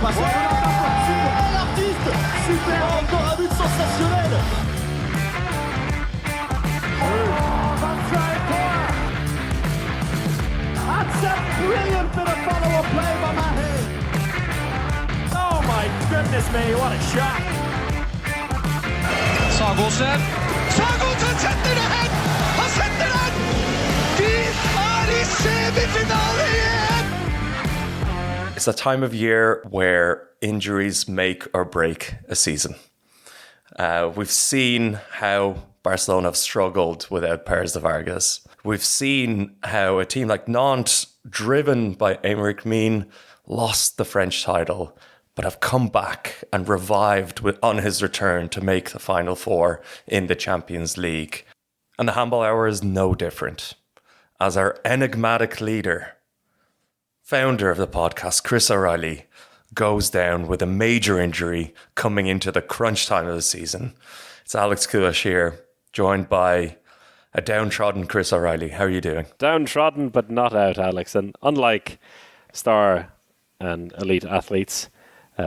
passe. Super, l'artiste. Super, encore un but sensationnel. That's a brilliant bit of follow-up play by Mahe. Oh my goodness me, what a shot. Sagosen setter det hen! Han setter den! De i semifinale igjen! It's a time of year where injuries make or break a season. We've seen how Barcelona have struggled without Pérez de Vargas. We've seen how a team like Nantes, driven by Aymeric Mien, lost the French title, but have come back and revived on his return to make the Final Four in the Champions League. And the Handball Hour is no different. As our enigmatic leader, founder of the podcast, Chris O'Reilly, goes down with a major injury coming into the crunch time of the season. It's Alex Kulish here, joined by a downtrodden Chris O'Reilly. How are you doing? Downtrodden, but not out, Alex. And unlike star and elite athletes,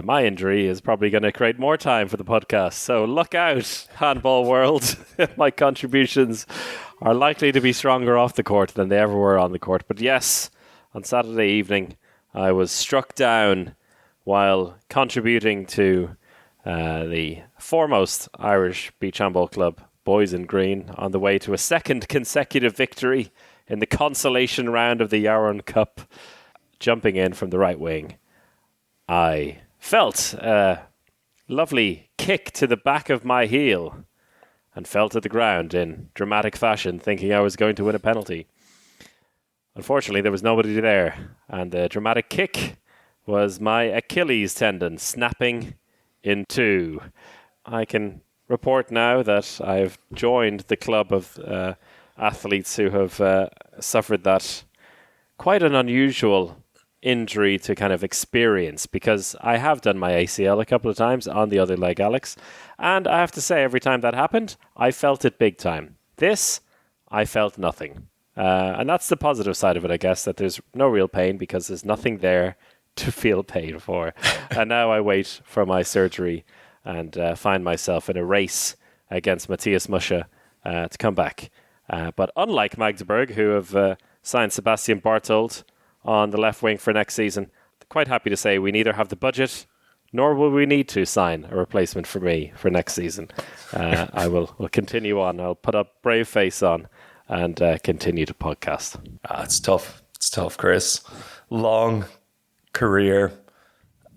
my injury is probably going to create more time for the podcast. So look out, handball world. My contributions are likely to be stronger off the court than they ever were on the court. But yes, on Saturday evening, I was struck down while contributing to the foremost Irish beach handball club, Boys in Green, on the way to a second consecutive victory in the consolation round of the Yarrow Cup. Jumping in from the right wing, I felt a lovely kick to the back of my heel and fell to the ground in dramatic fashion, thinking I was going to win a penalty. Unfortunately, there was nobody there, and the dramatic kick was my Achilles tendon snapping in two. I can report now that I've joined the club of athletes who have suffered that quite an unusual injury to kind of experience, because I have done my ACL a couple of times on the other leg, Alex, and I have to say every time that happened, I felt it big time. This, I felt nothing. And that's the positive side of it, I guess, that there's no real pain because there's nothing there to feel pain for. And now I wait for my surgery and find myself in a race against Matthias Musche to come back. But unlike Magdeburg, who have signed Sebastian Barthold on the left wing for next season, quite happy to say we neither have the budget nor will we need to sign a replacement for me for next season. I will continue on. I'll put a brave face on and continue to podcast. It's tough. It's tough, Chris. Long career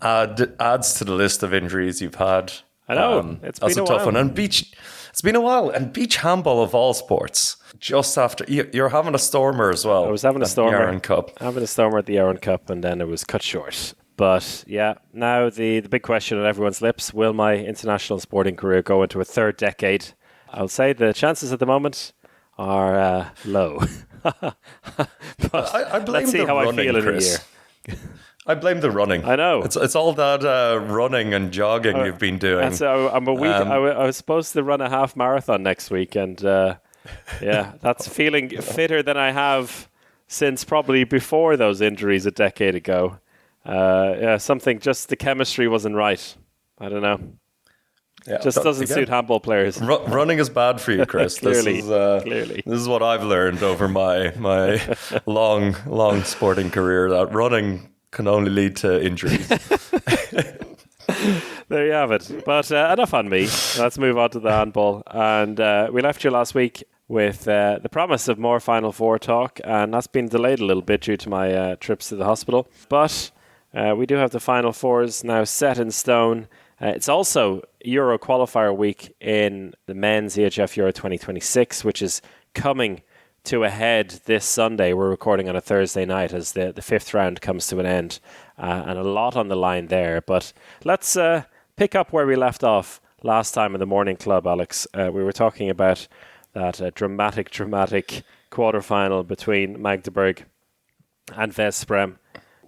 adds to the list of injuries you've had. I know. It's been a tough while. one. And it's been a while. And beach handball of all sports, just after you're having a stormer as well. I was having a stormer. Yarrow Cup. Having a stormer at the Yarrow Cup, and then it was cut short. But yeah, now the big question on everyone's lips: will my international sporting career go into a third decade? I'll say the chances at the moment are low. But I blame let's see the how running, I feel in Chris. a year. I blame the running. I know. It's all that running and jogging you've been doing. And so I'm a week. I was supposed to run a half marathon next week, and yeah, that's feeling fitter than I have since probably before those injuries a decade ago. Yeah, something, just the chemistry wasn't right. I don't know. Yeah, just doesn't suit handball players. Running is bad for you, Chris. Clearly. This is what I've learned over my long sporting career, that running can only lead to injuries. There you have it. But enough on me. Let's move on to the handball. And we left you last week with the promise of more Final Four talk, and that's been delayed a little bit due to my trips to the hospital. But we do have the Final Fours now set in stone. It's also Euro qualifier week in the men's EHF Euro 2026, which is coming to a head this Sunday. We're recording on a Thursday night as the fifth round comes to an end, and a lot on the line there. But let's pick up where we left off last time in the Morning Club, Alex. We were talking about that dramatic quarterfinal between Magdeburg and Veszprém.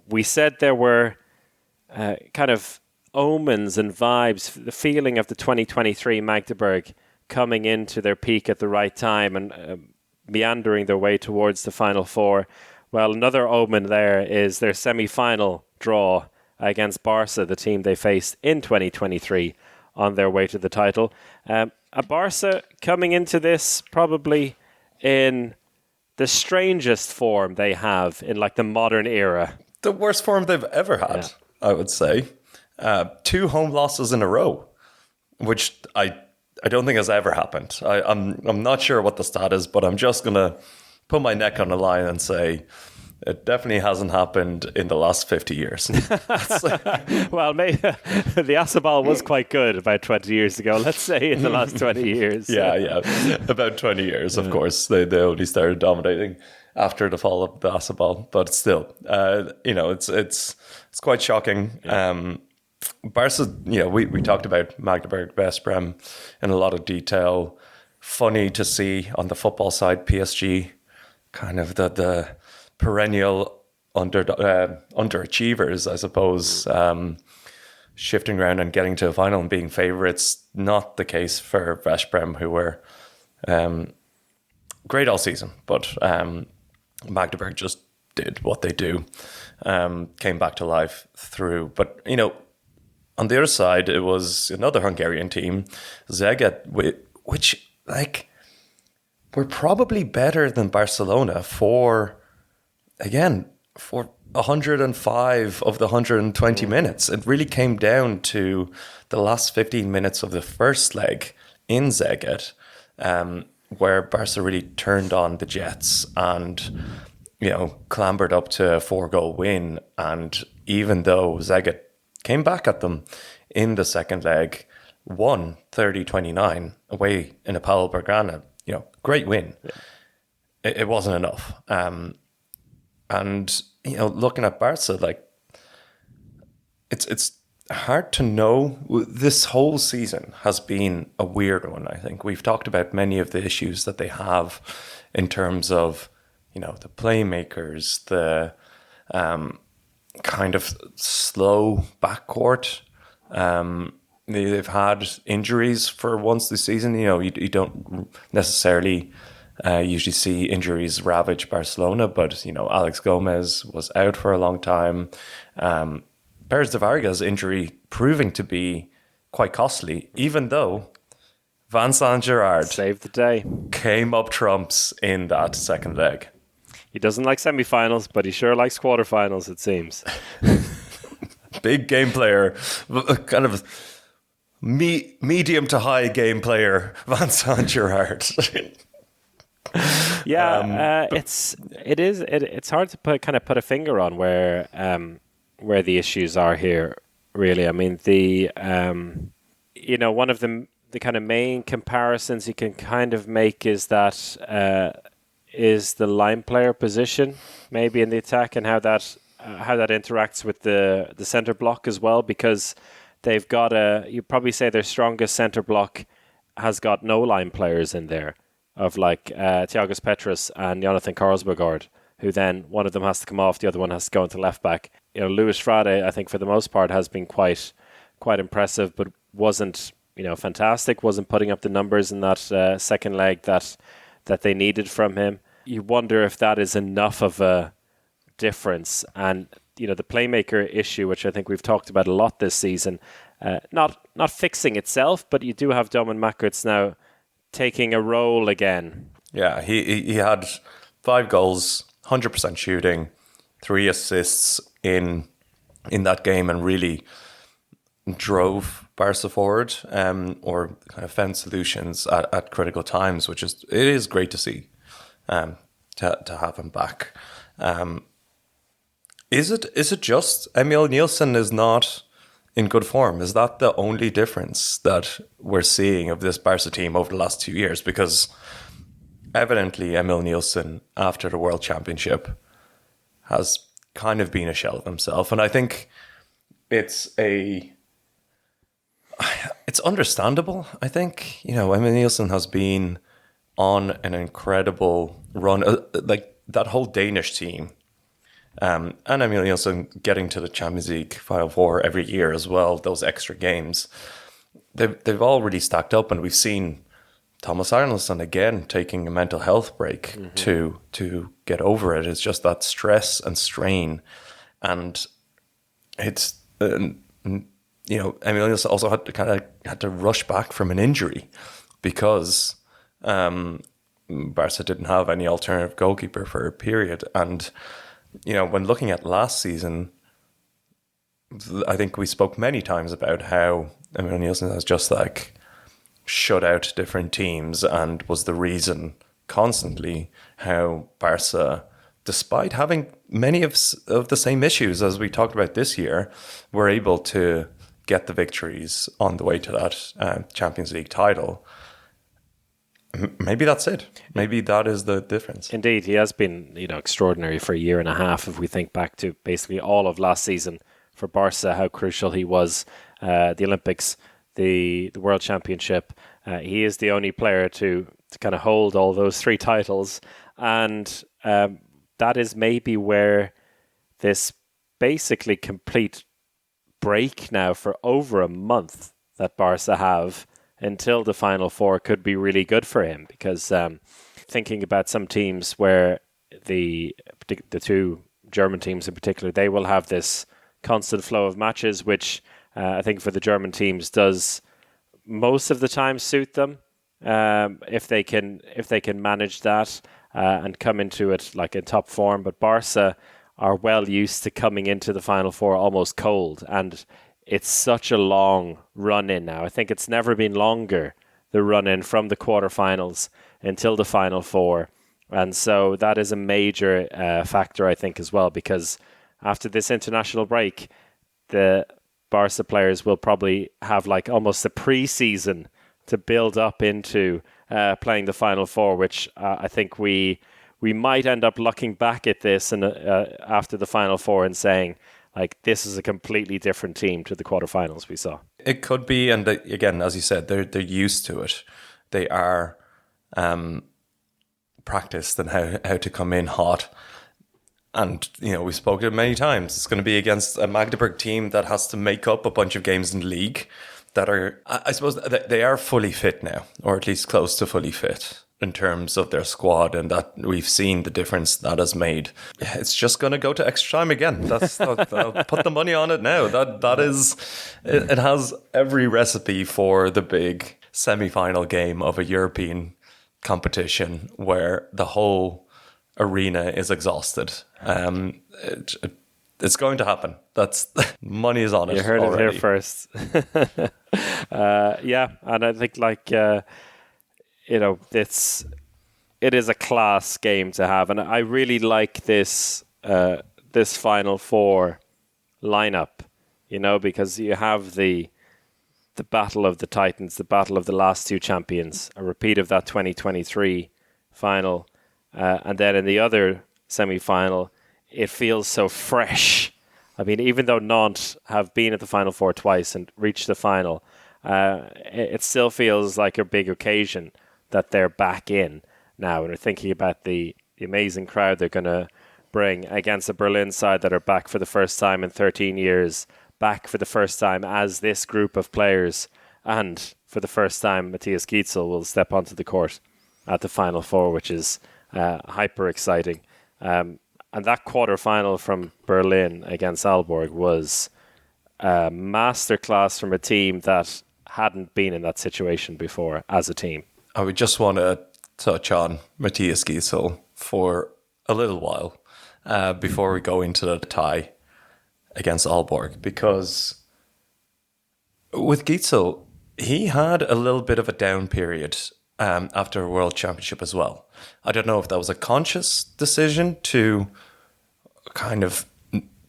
We said there were kind of omens and vibes, the feeling of the 2023 Magdeburg coming into their peak at the right time and meandering their way towards the Final Four. Well, another omen there is their semi-final draw against Barca, the team they faced in 2023 on their way to the title. A Barca coming into this probably in the strangest form they have in like the modern era. The worst form they've ever had, I would say. 2 home losses in a row, which I don't think has ever happened. I'm not sure what the stat is, but I'm just going to put my neck on the line and say it definitely hasn't happened in the last 50 years. Well, maybe the Asabal was quite good about 20 years ago, let's say in the last 20 years. Yeah. About 20 years, of course. They only started dominating after the fall of the Asabal. But still, it's quite shocking. Barca, we talked about Magdeburg, Veszprem in a lot of detail. Funny to see on the football side, PSG, kind of the perennial underachievers, I suppose, shifting around and getting to a final and being favourites. Not the case for Veszprem, who were great all season, but Magdeburg just did what they do, came back to life through. But, on the other side, it was another Hungarian team, Szeged, which, were probably better than Barcelona for 105 of the 120 minutes. It really came down to the last 15 minutes of the first leg in Szeged, where Barca really turned on the Jets and, clambered up to a 4-goal win. And even though Szeged came back at them in the second leg, won 30-29 away in a Paul Bergana, great win. Yeah. It wasn't enough. And, looking at Barca, it's hard to know. This whole season has been a weird one, I think. We've talked about many of the issues that they have in terms of, the playmakers, the kind of slow backcourt. They've had injuries for once this season. You don't necessarily usually see injuries ravage Barcelona, but Alex Gomez was out for a long time. Pérez de Vargas' injury proving to be quite costly, even though Vincent Gerard saved the day, came up trumps in that second leg. He doesn't like semi-finals, but he sure likes quarterfinals, it seems. Big game player, kind of medium to high game player, Vincent Gerard. It's hard to put a finger on where the issues are here. Really, I mean one of the kind of main comparisons you can kind of make is that is the line player position maybe in the attack and how that interacts with the center block as well, because they've got you probably say their strongest center block has got no line players in there, of Thiagos Petras and Jonathan Karlsbergard, who then one of them has to come off, the other one has to go into left back. Luis Frade, I think for the most part has been quite impressive, but wasn't fantastic, wasn't putting up the numbers in that second leg that they needed from him. You wonder if that is enough of a difference. And the playmaker issue, which I think we've talked about a lot this season, not fixing itself, but you do have Domen Makrits now taking a role again. Yeah, he had 5 goals, 100% shooting, 3 assists in that game, and really drove Barca forward, or kind of found solutions at critical times, it is great to see, to have him back. Is it just Emil Nielsen is not in good form? Is that the only difference that we're seeing of this Barca team over the last 2 years? Because evidently Emil Nielsen, after the World Championship, has kind of been a shell of himself. And I think it's understandable. I think, Emil Nielsen has been on an incredible run. That whole Danish team, and Emil Nielsen getting to the Champions League Final Four every year as well, those extra games, they've all really stacked up. And we've seen Thomas Arnoldson again taking a mental health break to get over it. It's just that stress and strain. And it's Emiliano also had to rush back from an injury because Barca didn't have any alternative goalkeeper for a period. And, when looking at last season, I think we spoke many times about how Emiliano Nielsen has just shut out different teams and was the reason constantly how Barca, despite having many of the same issues as we talked about this year, were able to get the victories on the way to that Champions League title. Maybe that's it. Maybe that is the difference. Indeed, he has been extraordinary for a year and a half. If we think back to basically all of last season for Barca, how crucial he was, the Olympics, the World Championship. He is the only player to kind of hold all those three titles. And that is maybe where this basically complete break now for over a month that Barca have until the Final Four could be really good for him. Because thinking about some teams where the two German teams in particular, they will have this constant flow of matches, which I think for the German teams does most of the time suit them if they can manage that and come into it in top form. But Barca are well used to coming into the Final Four almost cold, and it's such a long run in now. I think it's never been longer, the run in from the quarterfinals until the Final Four, and so that is a major factor, I think, as well, because after this international break, the Barca players will probably have almost a pre-season to build up into playing the Final Four, which I think we might end up looking back at this and after the Final Four and saying, this is a completely different team to the quarterfinals we saw. It could be, and again, as you said, they're used to it. They are practiced in how to come in hot. And, we spoke it many times. It's going to be against a Magdeburg team that has to make up a bunch of games in the league that are, I suppose, they are fully fit now, or at least close to fully fit in terms of their squad, and that we've seen the difference that has made. It's just going to go to extra time again. I'll put the money on it now. That is, it has every recipe for the big semi-final game of a European competition where the whole arena is exhausted. It's going to happen. That's money is on it. You heard already. it here first. Yeah, and I think it is a class game to have, and I really like this Final Four lineup. Because you have the battle of the Titans, the battle of the last two champions, a repeat of that 2023 final. And then in the other semi-final, it feels so fresh. I mean, even though Nantes have been at the Final Four twice and reached the final, it still feels like a big occasion that they're back in now. And we're thinking about the amazing crowd they're going to bring against a Berlin side that are back for the first time in 13 years, back for the first time as this group of players. And for the first time, Matthias Gietzel will step onto the court at the Final Four, which is hyper exciting. And that quarterfinal from Berlin against Aalborg was a masterclass from a team that hadn't been in that situation before as a team. I would just want to touch on Matthias Gietzel for a little while before we go into the tie against Aalborg, because with Gietzel, he had a little bit of a down period after a World Championship as well. I don't know if that was a conscious decision to kind of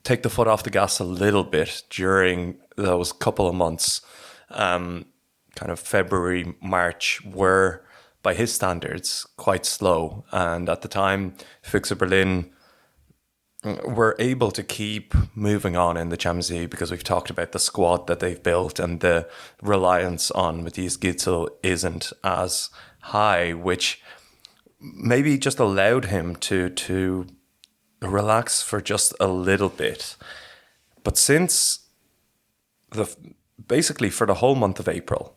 take the foot off the gas a little bit during those couple of months, kind of February, March, were, by his standards, quite slow. And at the time, Füchse Berlin were able to keep moving on in the Champions League because we've talked about the squad that they've built and the reliance on Matthias Gietzel isn't as high, which maybe just allowed him to relax for just a little bit. But since basically for the whole month of April,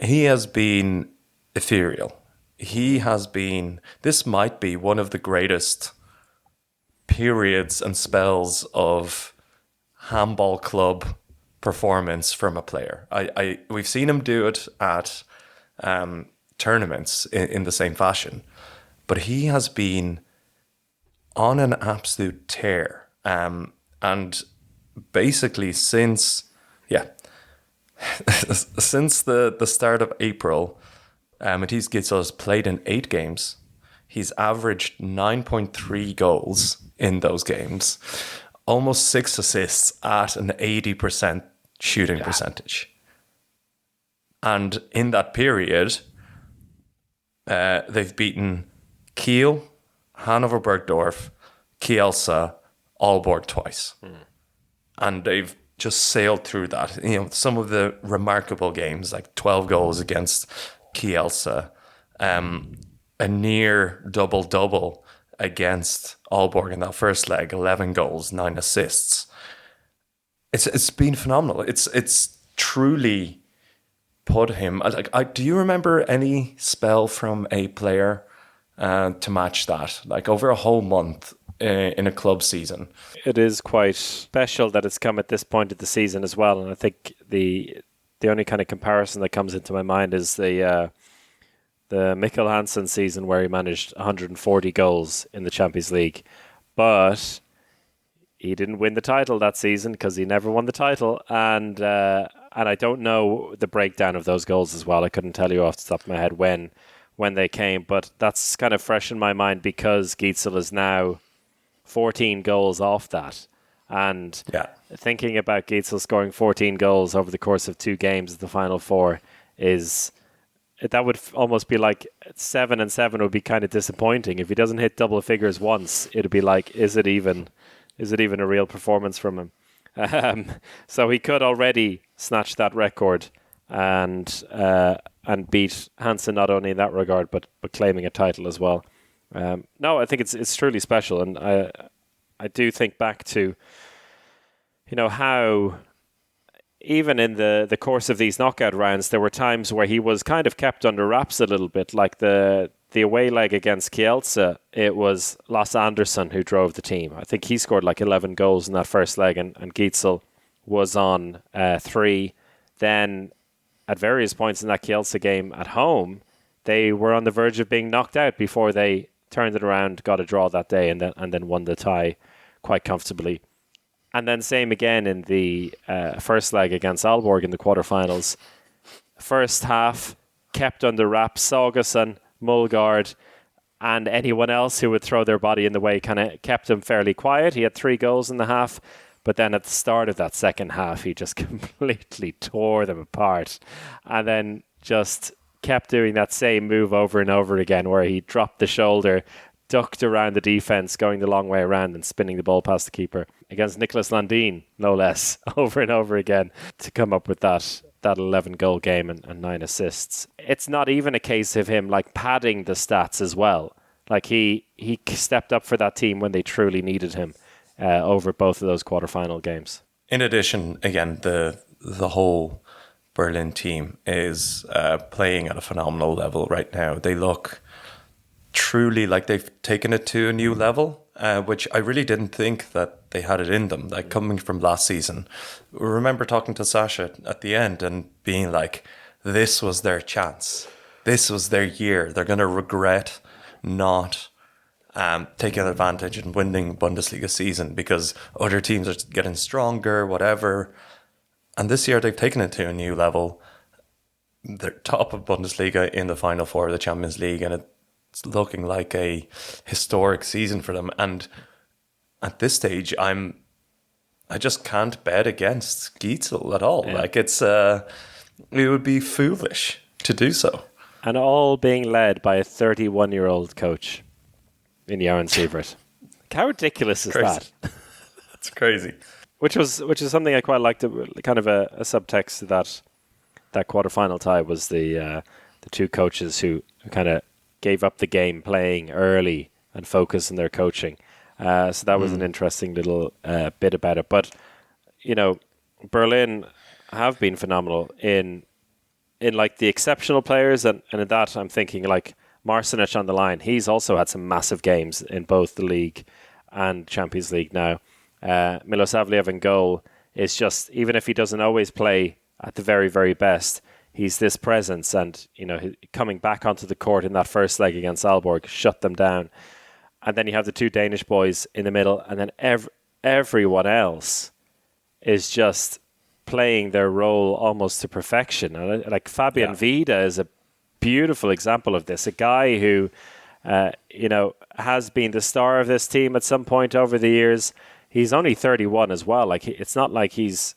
he has been ethereal. This might be one of the greatest periods and spells of handball club performance from a player. We've seen him do it at tournaments in the same fashion, but he has been on an absolute tear. And basically since the start of April, Matisse Gitzel has played in 8 games. He's averaged 9.3 goals in those games, almost 6 assists at an 80% shooting percentage. And in that period, they've beaten Kiel, Hannover Bergdorf, Kielce, Aalborg twice. And they've just sailed through that. You know, some of the remarkable games, like 12 goals against Kielce, a near double-double against Aalborg in that first leg, 11 goals, 9 assists. It's been phenomenal. It's truly put him... do you remember any spell from a player to match that? Like over a whole month in a club season. It is quite special that it's come at this point of the season as well. And I think the only kind of comparison that comes into my mind is the Mikkel Hansen season where he managed 140 goals in the Champions League. But he didn't win the title that season because he never won the title. And I don't know the breakdown of those goals as well. I couldn't tell you off the top of my head when they came. But that's kind of fresh in my mind because Gitzel is now 14 goals off that. And thinking about Gitzel scoring 14 goals over the course of 2 games of the Final Four that would almost be like 7 and 7 would be kind of disappointing. If he doesn't hit double figures once, it'd be like, is it even a real performance from him? So he could already snatch that record and beat Hansen not only in that regard, but claiming a title as well. No, I think it's truly special, and I do think back to, you know, how even in the course of these knockout rounds, there were times where he was kind of kept under wraps a little bit, like the away leg against Kielce. It was Lasse Andersson who drove the team. I think he scored like 11 goals in that first leg, and Gitzel was on 3. Then at various points in that Kielce game at home, they were on the verge of being knocked out before they turned it around, got a draw that day, and then won the tie quite comfortably. And then same again in the first leg against Aalborg in the quarterfinals. First half, kept under wraps. Saugason, Mulgaard, and anyone else who would throw their body in the way kind of kept him fairly quiet. He had 3 goals in the half. But then at the start of that second half, he just completely tore them apart. And then just kept doing that same move over and over again where he dropped the shoulder, ducked around the defence, going the long way around and spinning the ball past the keeper against Nicholas Landin, no less, over and over again to come up with that 11-goal game and 9 assists. It's not even a case of him like padding the stats as well. Like he stepped up for that team when they truly needed him over both of those quarterfinal games. In addition, again, the whole Berlin team is playing at a phenomenal level right now. They look truly like they've taken it to a new level, which I really didn't think that they had it in them, like coming from last season. I remember talking to Sasha at the end and being like, this was their chance. This was their year. They're going to regret not taking advantage and winning Bundesliga season because other teams are getting stronger, whatever. And this year they've taken it to a new level. They're top of Bundesliga in the Final Four of the Champions League, and it's looking like a historic season for them. And at this stage, I just can't bet against Gitzel at all. Yeah. Like it would be foolish to do so. And all being led by a 31-year-old coach in Johan Sievert. How ridiculous is that? That's crazy. Which is something I quite liked. Kind of a subtext to that quarterfinal tie was the 2 coaches who kind of gave up the game playing early and focused on their coaching. So that was an interesting little bit about it. But you know, Berlin have been phenomenal in like the exceptional players, and in that I'm thinking like Marcinich on the line. He's also had some massive games in both the league and Champions League now. Milosavljev in goal. is just, even if he doesn't always play at the very, very best, he's this presence. And, coming back onto the court in that first leg against Aalborg, shut them down. And then you have the two Danish boys in the middle, and then everyone else is just playing their role almost to perfection. And like Fabian Vida is a beautiful example of this. A guy who, has been the star of this team at some point over the years. He's only 31 as well. Like it's not like he's,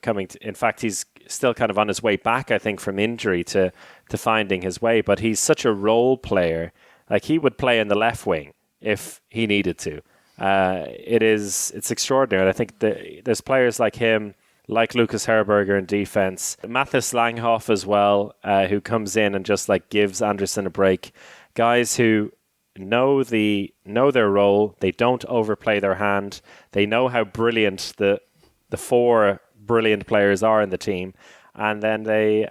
coming to, in fact, he's still kind of on his way back, I think, from injury to finding his way. But he's such a role player. Like he would play in the left wing if he needed to. It's extraordinary. And I think there's players like him, like Lucas Herberger in defense, Mathis Langhoff as well, who comes in and just like gives Anderson a break. Guys who know their role. They don't overplay their hand. They know how brilliant the four brilliant players are in the team, and then they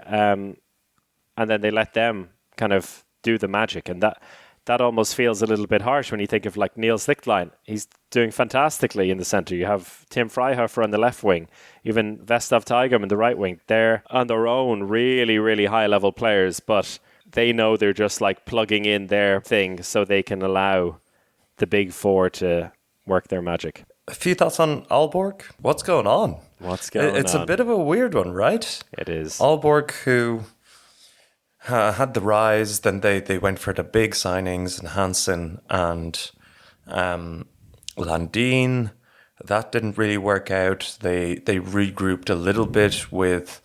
let them kind of do the magic. And that almost feels a little bit harsh when you think of like Niels Lichtlein. He's doing fantastically in the centre. You have Tim Freihofer on the left wing, even Vestov Tigum in the right wing. They're on their own really, really high level players, but they know they're just like plugging in their thing so they can allow the big four to work their magic. A few thoughts on Aalborg. What's going on? It's a bit of a weird one, right? It is. Aalborg, who had the rise, then they went for the big signings, and Hansen and Landin. That didn't really work out. They regrouped a little bit with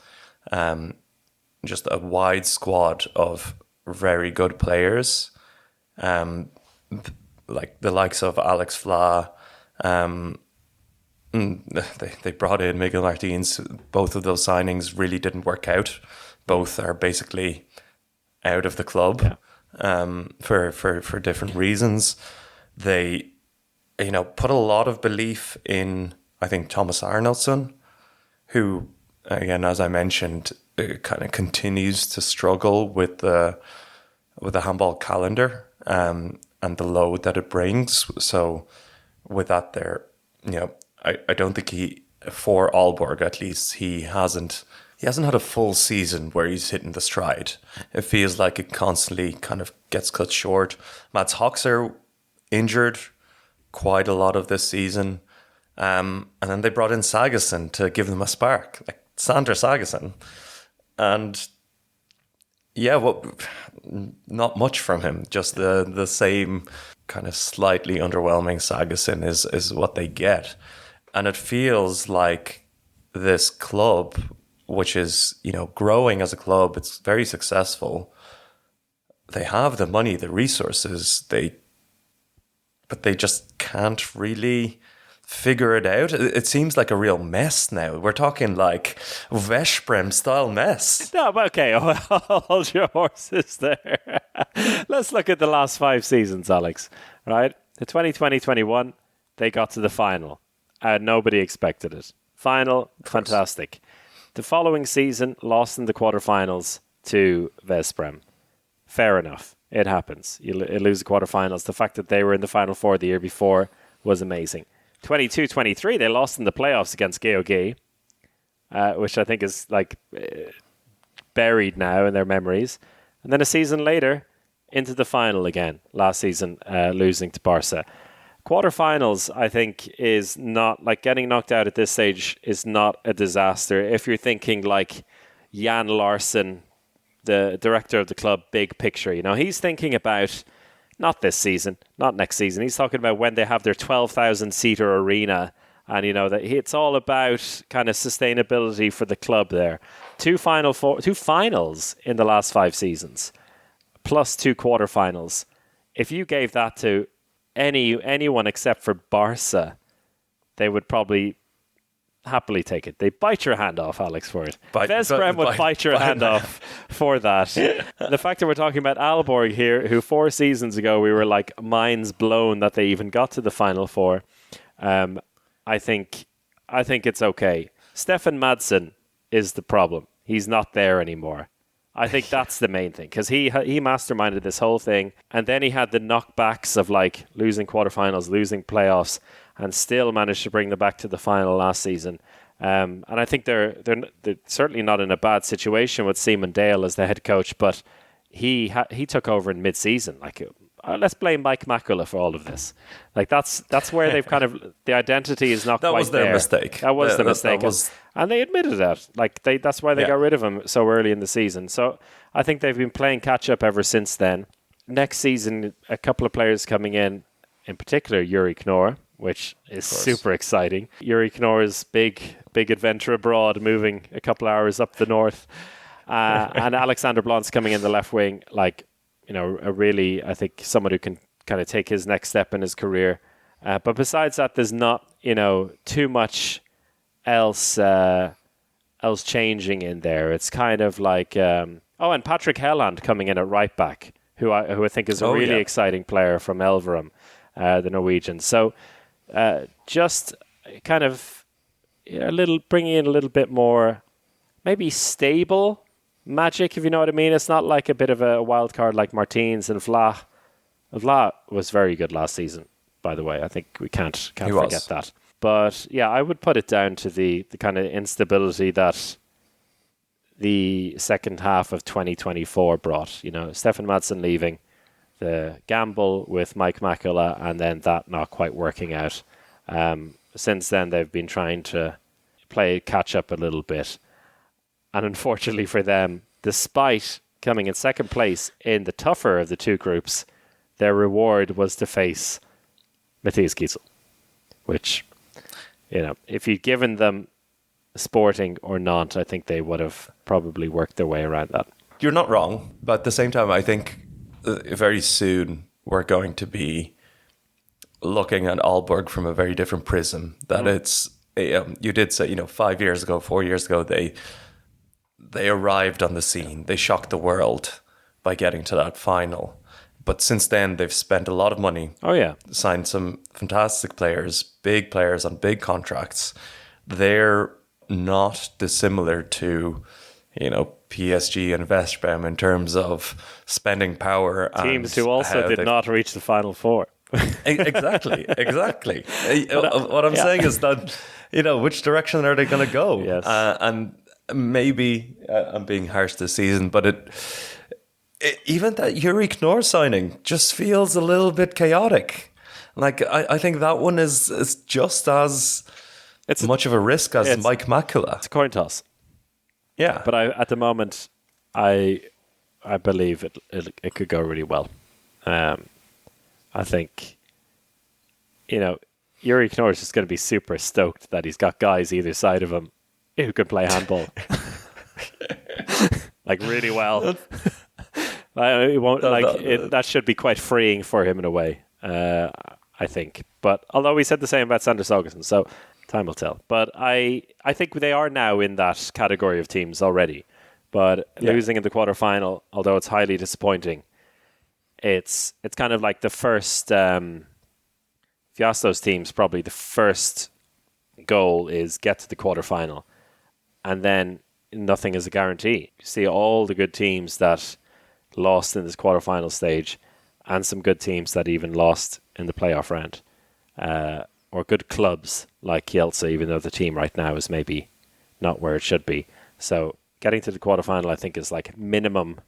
just a wide squad of very good players, like the likes of Alex Fla. They brought in Miguel Martins. Both of those signings really didn't work out. Both are basically out of the club for different reasons. They put a lot of belief in, I think, Thomas Arnoldson, who, again, as I mentioned, kind of continues to struggle with the handball calendar and the load that it brings. So with that there, I don't think for Aalborg at least, he hasn't had a full season where he's hitting the stride. It feels like it constantly kind of gets cut short. Mats Hoxer injured quite a lot of this season. And then they brought in Sagerson to give them a spark, like Sander Sagerson. And not much from him. Just the same kind of slightly underwhelming Sagerson is what they get. And it feels like this club, which is, growing as a club, it's very successful. They have the money, the resources, but they just can't really figure it out. It seems like a real mess now. We're talking like Veszprem style mess. No, okay, hold your horses there. Let's look at the last 5 seasons, Alex. Right? The 2020-21, they got to the final. Nobody expected it. Final, fantastic. The following season, lost in the quarterfinals to Veszprem. Fair enough. It happens. You lose the quarterfinals. The fact that they were in the Final Four the year before was amazing. 22-23, they lost in the playoffs against GOG, which I think is like buried now in their memories. And then a season later, into the final again. Last season, losing to Barca. Quarterfinals, I think, is not like getting knocked out at this stage is not a disaster. If you're thinking like Jan Larsen, the director of the club, big picture, he's thinking about not this season, not next season. He's talking about when they have their 12,000 seater arena, and that it's all about kind of sustainability for the club there. 2 finals in the last 5 seasons, plus 2 quarterfinals. If you gave that to anyone except for Barca, they would probably happily take it. They bite your hand off, Alex, for it. Veszprem would bite your hand off for that. The fact that we're talking about Aalborg here, who 4 seasons ago we were like minds blown that they even got to the Final Four. I think it's okay. Stefan Madsen is the problem. He's not there anymore. I think that's the main thing, because he masterminded this whole thing, and then he had the knockbacks of like losing quarterfinals, losing playoffs, and still managed to bring them back to the final last season. And I think they're certainly not in a bad situation with Seaman Dale as the head coach, but he took over in mid-season. Like, let's blame Mike Makula for all of this. Like, that's where they've kind of, the identity is not That quite was their there. mistake. That was the mistake. That was... And they admitted that. Like, that's why they got rid of him so early in the season. So I think they've been playing catch-up ever since then. Next season, a couple of players coming in particular Yuri Knorr, which is super exciting. Yuri Knorr's big adventure abroad, moving a couple hours up the north. And Alexander Blon's coming in the left wing, like, you know, a really, I think, someone who can kind of take his next step in his career. But besides that, there's not, you know, too much else changing in there. It's kind of like, and Patrick Helland coming in at right back, who I think is a really exciting player from Elverum, the Norwegian. So just kind of bringing in a little bit more, maybe stable magic, if you know what I mean. It's not like a bit of a wild card like Martins and Vla. Vla was very good last season, by the way. I think we can't forget that. But yeah, I would put it down to the kind of instability that the second half of 2024 brought. You know, Stefan Madsen leaving, the gamble with Mike Makula, and then that not quite working out. Since then, they've been trying to play catch up a little bit. And unfortunately for them, despite coming in second place in the tougher of the two groups, their reward was to face Matthias Giesel, which, you know, if you'd given them Sporting or Nantes, I think they would have probably worked their way around that. You're not wrong, but at the same time, I think very soon we're going to be looking at Aalborg from a very different prism. That it's, you did say, 4 years ago, they arrived on the scene. They shocked the world by getting to that final. But since then, they've spent a lot of money. Oh, yeah. Signed some fantastic players, big players on big contracts. They're not dissimilar to, PSG and Veszprém in terms of spending power. Teams who also did not reach the Final Four. Exactly. What I'm saying is that, which direction are they going to go? Yes. And maybe I'm being harsh this season, but even that Yuri Knorr signing just feels a little bit chaotic. Like, I think that one is just as much of a risk as Mike Makula. It's a coin toss. Yeah. But at the moment, I believe it could go really well. I think, Yuri Knorr is just going to be super stoked that he's got guys either side of him who can play handball. Like, really well. That should be quite freeing for him in a way, I think. But although we said the same about Sander Sogerson, so time will tell. But I think they are now in that category of teams already. But losing in the quarterfinal, although it's highly disappointing, it's kind of like the first Fiastos teams, probably the first goal is get to the quarterfinal, and then nothing is a guarantee. You see all the good teams that lost in this quarterfinal stage, and some good teams that even lost in the playoff round, or good clubs like Kielce, even though the team right now is maybe not where it should be. So getting to the quarterfinal, I think, is like minimum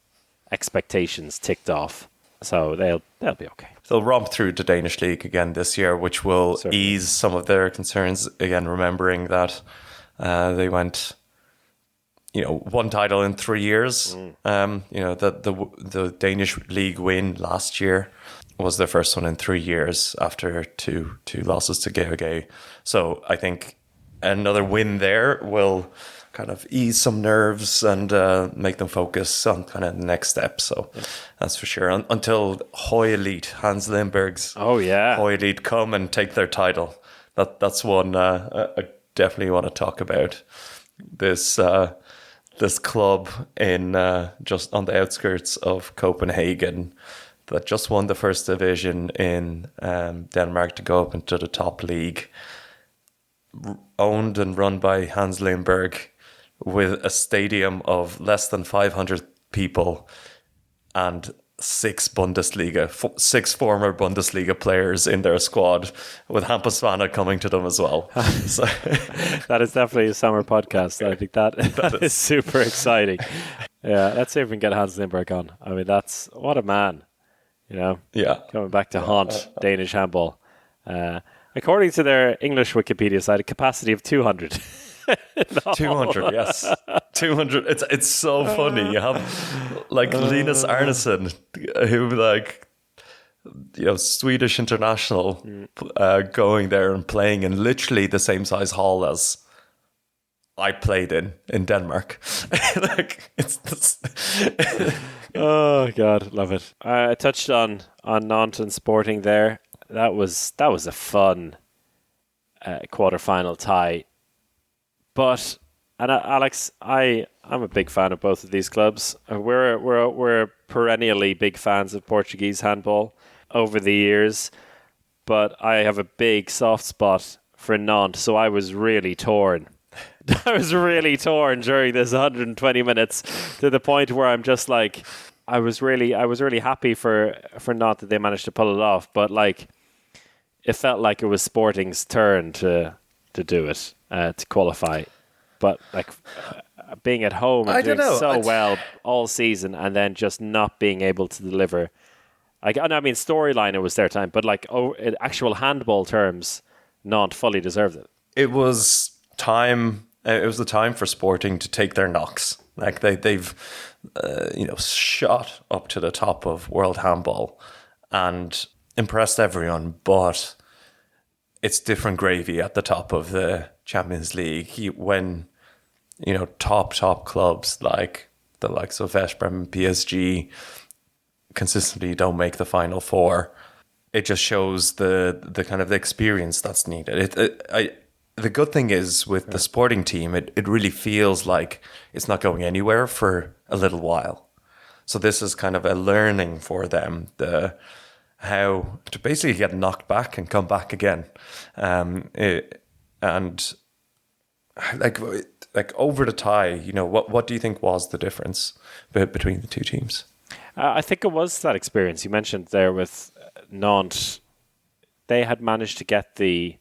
expectations ticked off. So they'll be okay. They'll romp through the Danish league again this year, which will ease some of their concerns. Again, remembering that they went, one title in 3 years. The Danish league win last year was their first one in 3 years after two losses to GOG. So I think another win there will kind of ease some nerves and make them focus on kind of the next step. So that's for sure. Until Hoy Elite, Hans Lindberg's Hoy Elite come and take their title. That's one I definitely want to talk about. This club in just on the outskirts of Copenhagen that just won the first division in Denmark to go up into the top league, owned and run by Hans Lindberg, with a stadium of less than 500 people and six former Bundesliga players in their squad, with Hampus Svana coming to them as well. So that is definitely a summer podcast. I think that is super exciting. Yeah, let's see if we can get Hans Lindberg on. I mean, what a man, you know. Yeah, coming back to haunt Danish handball. According to their English Wikipedia site, a capacity of 200. 200, yes. 200. It's so funny. You have like Linus Arneson, who like, you know, Swedish international, going there and playing in literally the same size hall as I played in Denmark. Like, oh God, love it. I touched on Nantes and Sporting there. That was a fun quarterfinal tie. But Alex, I'm a big fan of both of these clubs. We're perennially big fans of Portuguese handball over the years, but I have a big soft spot for Nantes, so I was really torn. I was really torn during this 120 minutes, to the point where I'm just like, I was really happy for Nantes that they managed to pull it off, but like, it felt like it was Sporting's turn to do it, to qualify. But like, being at home and doing well all season, and then just not being able to deliver. Like, I mean, storyline, it was their time, but like, in actual handball terms, Nantes fully deserved it. It was time. It was the time for Sporting to take their knocks. Like, they've shot up to the top of world handball and impressed everyone, but it's different gravy at the top of the Champions League when, you know, top clubs like the likes of Veszprem and PSG consistently don't make the Final Four. It just shows the kind of the experience that's needed. The good thing is with the Sporting team, it really feels like it's not going anywhere for a little while. So this is kind of a learning for them, how to basically get knocked back and come back again. And like over the tie, you know, what do you think was the difference between the two teams? I think it was that experience you mentioned there with Nantes. They had managed to get the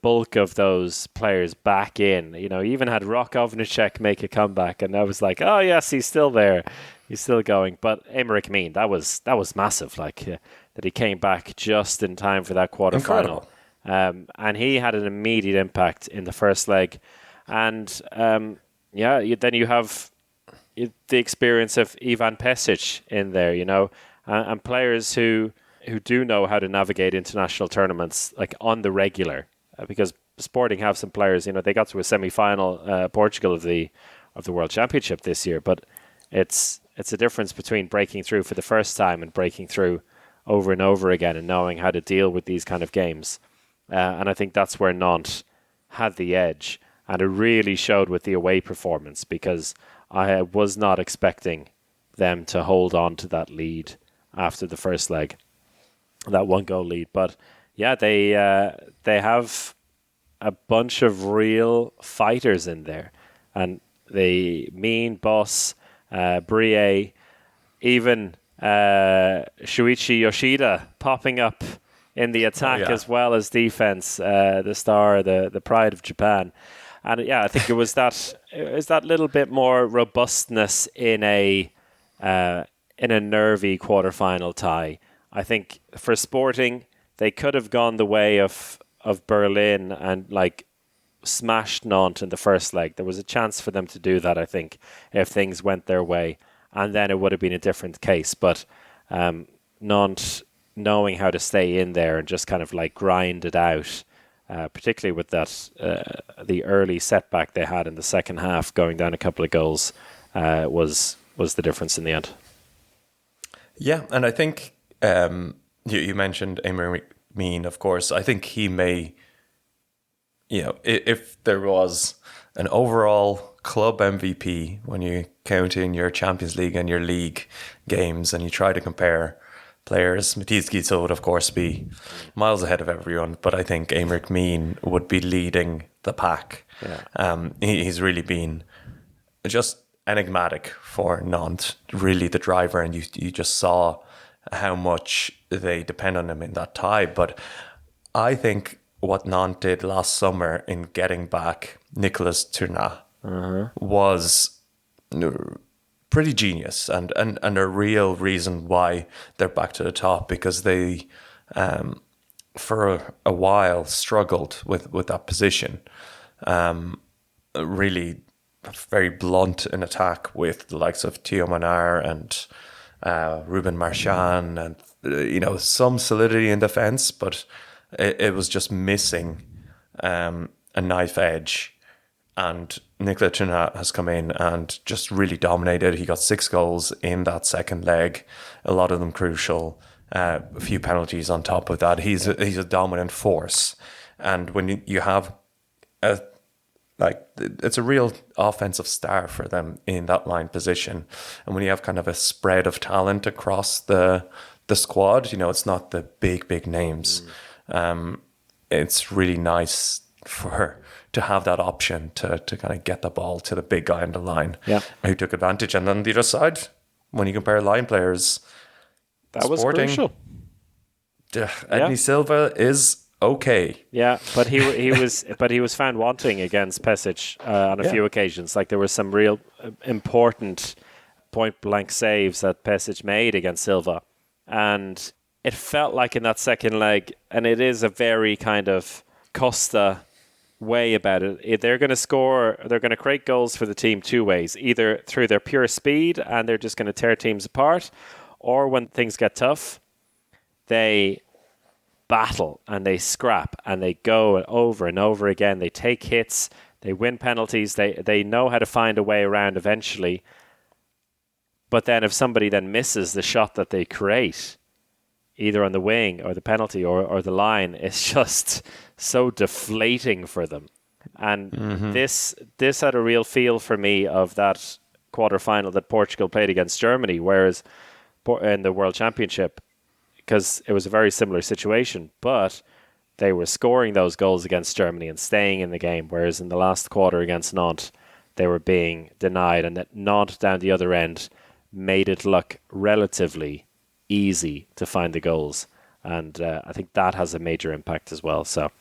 bulk of those players back in. You know, even had Rokovnicek make a comeback, and I was like, oh yes, he's still there, he's still going. But Aymeric Meen, that was massive. Like that he came back just in time for that quarterfinal, and he had an immediate impact in the first leg. And then you have the experience of Ivan Pesic in there, you know, and players who do know how to navigate international tournaments like on the regular. Because Sporting have some players, you know, they got to a semi-final, Portugal of the World Championship this year, but it's a difference between breaking through for the first time and breaking through over and over again and knowing how to deal with these kind of games. And I think that's where Nantes had the edge, and it really showed with the away performance, because I was not expecting them to hold on to that lead after the first leg, that 1-goal lead. But yeah, they have a bunch of real fighters in there, and Mean, Boss, Brie, even Shuichi Yoshida popping up in the attack as well as defense, the star, the pride of Japan. And yeah, I think it was that little bit more robustness in a nervy quarterfinal tie. I think for Sporting, they could have gone the way of Berlin and like smashed Nantes in the first leg. There was a chance for them to do that, I think, if things went their way, and then it would have been a different case. But Nantes knowing how to stay in there and just kind of like grind it out, particularly with that the early setback they had in the second half, going down a couple of goals, was the difference in the end. Yeah, and I think you mentioned Aymeric Meen, of course. I think he may, you know, if there was an overall club MVP when you count in your Champions League and your league games and you try to compare players, Matisse Guizot would of course be miles ahead of everyone, but I think Aymeric Meen would be leading the pack. Yeah. He's really been just enigmatic for Nantes, really the driver, and you just saw how much they depend on him in that tie. But I think what Nantes did last summer in getting back Nicolas Tournat was pretty genius and a real reason why they're back to the top, because they for a while struggled with that position. Really very blunt in attack with the likes of Thio Manar and Ruben Marchand, and some solidity in defence, but it was just missing a knife edge. And Nicolas Tournat has come in and just really dominated. He got 6 goals in that second leg, a lot of them crucial, a few penalties on top of that. He's a dominant force. And when you have it's a real offensive star for them in that line position. And when you have kind of a spread of talent across the squad, it's not the big names. It's really nice to have that option to kind of get the ball to the big guy on the line who took advantage. And on the other side, when you compare line players, that was crucial. Edney Silva is okay. Yeah, but he was found wanting against Pesic on a few occasions. Like, there were some real important point blank saves that Pesic made against Silva, and it felt like in that second leg, and it is a very kind of Costa way about it. They're going to score, they're going to create goals for the team two ways: either through their pure speed and they're just going to tear teams apart, or when things get tough, they battle and they scrap and they go over and over again. They take hits, they win penalties, they know how to find a way around eventually. But then if somebody then misses the shot that they create, either on the wing or the penalty or the line, it's just so deflating for them. And this had a real feel for me of that quarter-final that Portugal played against Germany, whereas in the World Championship, because it was a very similar situation, but they were scoring those goals against Germany and staying in the game, whereas in the last quarter against Nantes, they were being denied, and that Nantes down the other end made it look relatively easy to find the goals. And I think that has a major impact as well. So,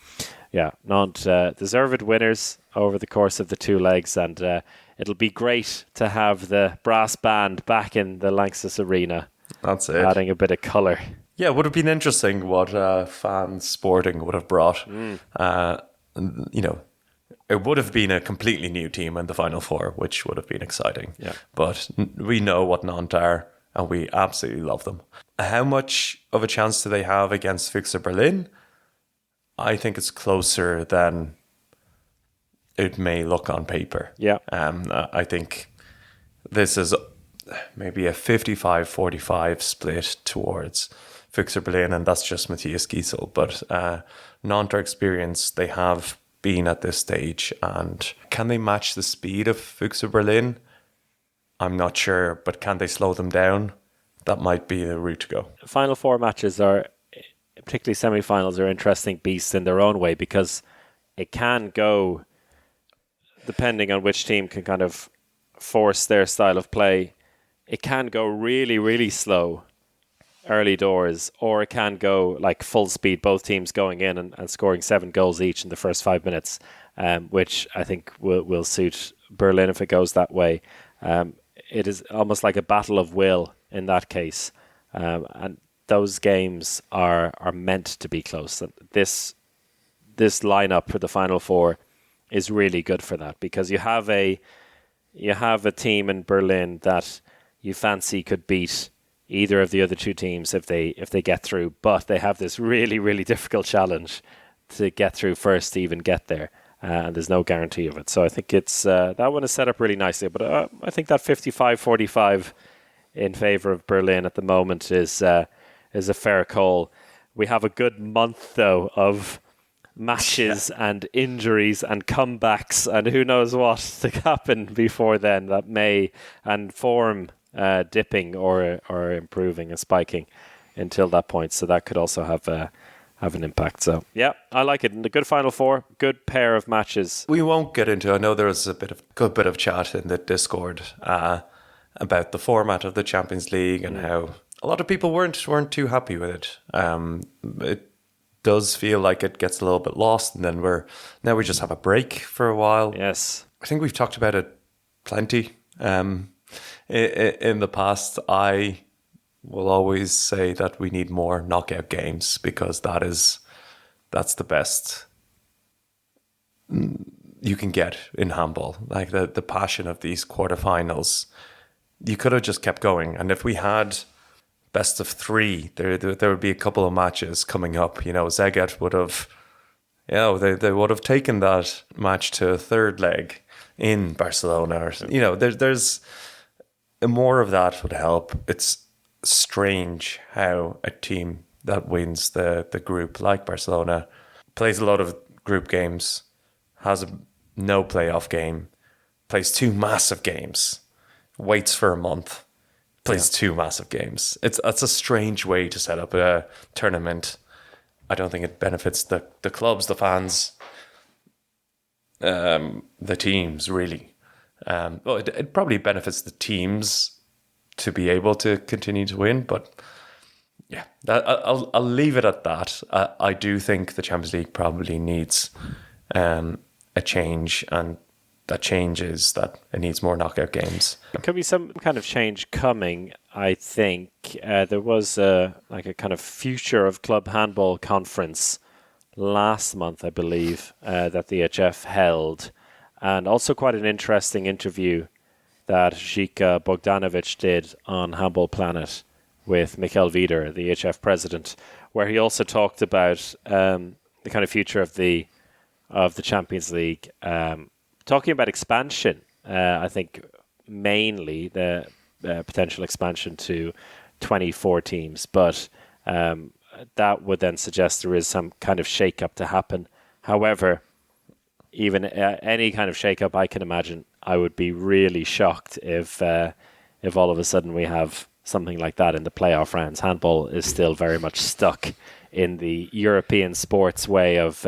yeah, Nantes deserved winners over the course of the two legs, and it'll be great to have the brass band back in the Lanxess Arena. That's it. Adding a bit of colour. Yeah, it would have been interesting what fans Sporting would have brought. It would have been a completely new team in the Final Four, which would have been exciting. Yeah. But we know what Nantes are, and we absolutely love them. How much of a chance do they have against Füchse Berlin? I think it's closer than it may look on paper. Yeah. I think this is maybe a 55-45 split towards Füchse Berlin, and that's just Matthias Giesel. But Nantes are experienced. They have been at this stage, and can they match the speed of Füchse Berlin? I'm not sure, but can they slow them down? That might be the route to go. Final Four matches are, particularly semi-finals, are interesting beasts in their own way, because it can go, depending on which team can kind of force their style of play, it can go really, really slow early doors, or it can go like full speed, both teams going in and scoring 7 goals each in the first 5 minutes, which I think will suit Berlin if it goes that way. It is almost like a battle of will in that case. And those games are meant to be close. This lineup for the Final Four is really good for that, because you have a team in Berlin that you fancy could beat either of the other two teams if they get through, but they have this really, really difficult challenge to get through first to even get there, and there's no guarantee of it. So I think it's that one is set up really nicely, but I think that 55-45 in favour of Berlin at the moment is a fair call. We have a good month though of matches and injuries and comebacks and who knows what to happen before then that may, and form dipping or improving and spiking until that point. So that could also have have an impact. So yeah, I like it. And a good Final Four, good pair of matches. We won't get into. I know there was a good bit of chat in the Discord about the format of the Champions League and how a lot of people weren't too happy with it. It does feel like it gets a little bit lost, and then we just have a break for a while. Yes, I think we've talked about it plenty in the past. I will always say that we need more knockout games because that's the best you can get in handball. Like the passion of these quarterfinals, you could have just kept going. And if we had best of three, there would be a couple of matches coming up. Szeged would have, they would have taken that match to a third leg in Barcelona. Or, there's more of that would help. It's strange how a team that wins the group like Barcelona plays a lot of group games, has no playoff game, plays two massive games, waits for a month, plays two massive games. That's a strange way to set up a tournament. I don't think it benefits the clubs, the fans, the teams, really. Well, it probably benefits the teams to be able to continue to win, but yeah, I'll leave it at that. I do think the Champions League probably needs a change, and that change is that it needs more knockout games. There could be some kind of change coming, I think. There was a kind of future of club handball conference last month, I believe, that the HF held, and also quite an interesting interview that Zika Bogdanovic did on Handball Planet with Michael Wieder, the HF president, where he also talked about the kind of future of the Champions League, talking about expansion. I think mainly the potential expansion to 24 teams, but that would then suggest there is some kind of shake-up to happen. However, even any kind of shake-up I can imagine, I would be really shocked if all of a sudden we have something like that in the playoff rounds. Handball is still very much stuck in the European sports way of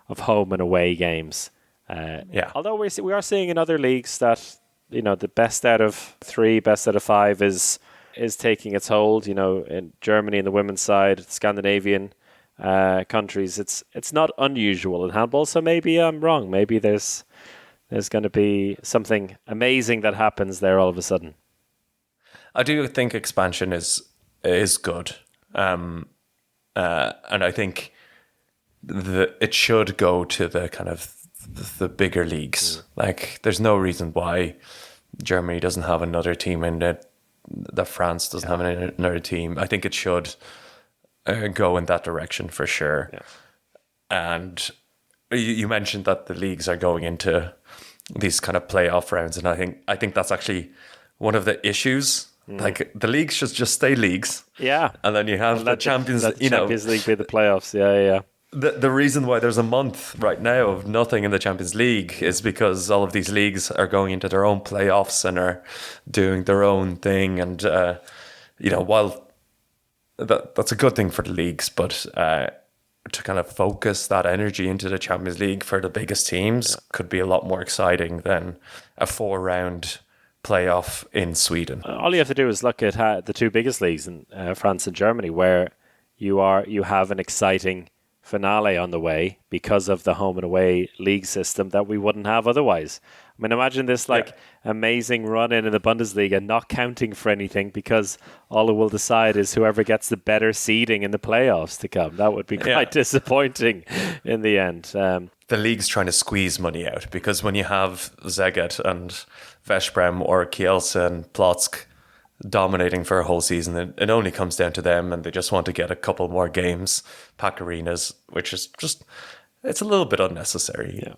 home and away games. Although we are seeing in other leagues that the best out of 3, best out of 5 is taking its hold. In Germany, in the women's side, Scandinavian countries, it's not unusual in handball. So maybe I'm wrong. Maybe there's going to be something amazing that happens there all of a sudden. I do think expansion is good, and I think it should go to the kind of the bigger leagues. Like, there's no reason why Germany doesn't have another team in it, that France doesn't have another team. I think it should go in that direction for sure. Yeah. And you mentioned that the leagues are going into these kind of playoff rounds, and I think that's actually one of the issues. Like, the leagues should just stay leagues. Yeah. And then you have the Champions League. Champions League be the playoffs. Yeah. The reason why there's a month right now of nothing in the Champions League is because all of these leagues are going into their own playoffs and are doing their own thing. And, while that's a good thing for the leagues, but to kind of focus that energy into the Champions League for the biggest teams could be a lot more exciting than a 4-round playoff in Sweden. All you have to do is look at the two biggest leagues in France and Germany, where you have an exciting finale on the way because of the home and away league system that we wouldn't have otherwise. I mean, imagine this amazing run in the Bundesliga not counting for anything because all it will decide is whoever gets the better seeding in the playoffs to come. That would be quite disappointing in the end. The league's trying to squeeze money out because when you have Szeged and Veszprem or Kielce and Plock dominating for a whole season, it only comes down to them, and they just want to get a couple more games, pack arenas, which is just, it's a little bit unnecessary.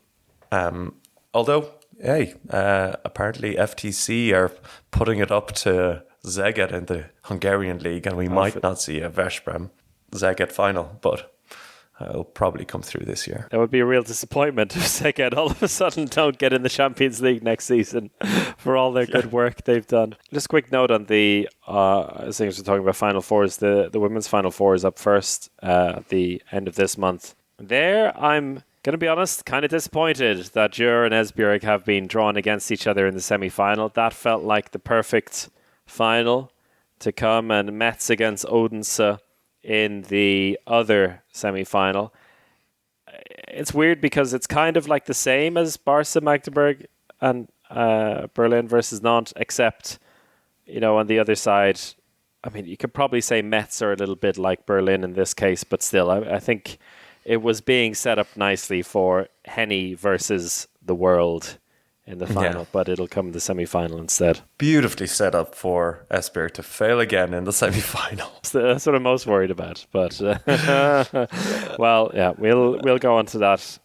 Although, apparently FTC are putting it up to Szeged in the Hungarian league, and we might not see a Veszprem Szeged final, but It'll probably come through this year. That would be a real disappointment if Szeged all of a sudden don't get in the Champions League next season for all their good work they've done. Just a quick note on the, as we're talking about Final Fours, the women's Final Four is up first at the end of this month. There, I'm going to be honest, kind of disappointed that Djur and Esbjerg have been drawn against each other in the semi-final. That felt like the perfect final to come, and Metz against Odense in the other semi-final. It's weird because it's kind of like the same as Barca, Magdeburg and Berlin versus Nantes, except, on the other side, I mean, you could probably say Metz are a little bit like Berlin in this case, but still, I think it was being set up nicely for Henny versus the world in the final, but it'll come in the semi-final instead. Beautifully set up for Esbjerg to fail again in the semi-final. That's what I'm most worried about. But well, yeah, we'll go on to that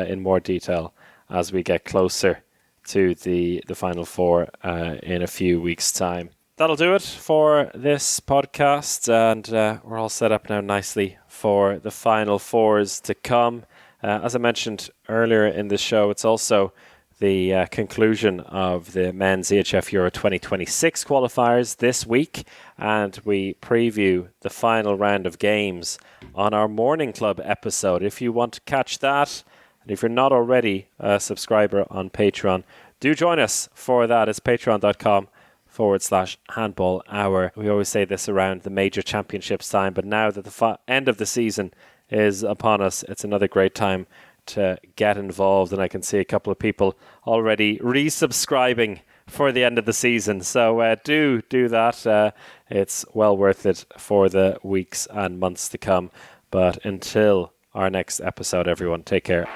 in more detail as we get closer to the Final Four in a few weeks' time. That'll do it for this podcast, and we're all set up now nicely for the Final Fours to come. As I mentioned earlier in the show, it's also the conclusion of the men's EHF Euro 2026 qualifiers this week, and we preview the final round of games on our Morning Club episode. If you want to catch that, and if you're not already a subscriber on Patreon, do join us for that. It's patreon.com/handball hour. We always say this around the major championships time, but now that the end of the season is upon us, it's another great time to get involved, and I can see a couple of people already resubscribing for the end of the season. So do that. It's well worth it for the weeks and months to come. But until our next episode, everyone, take care.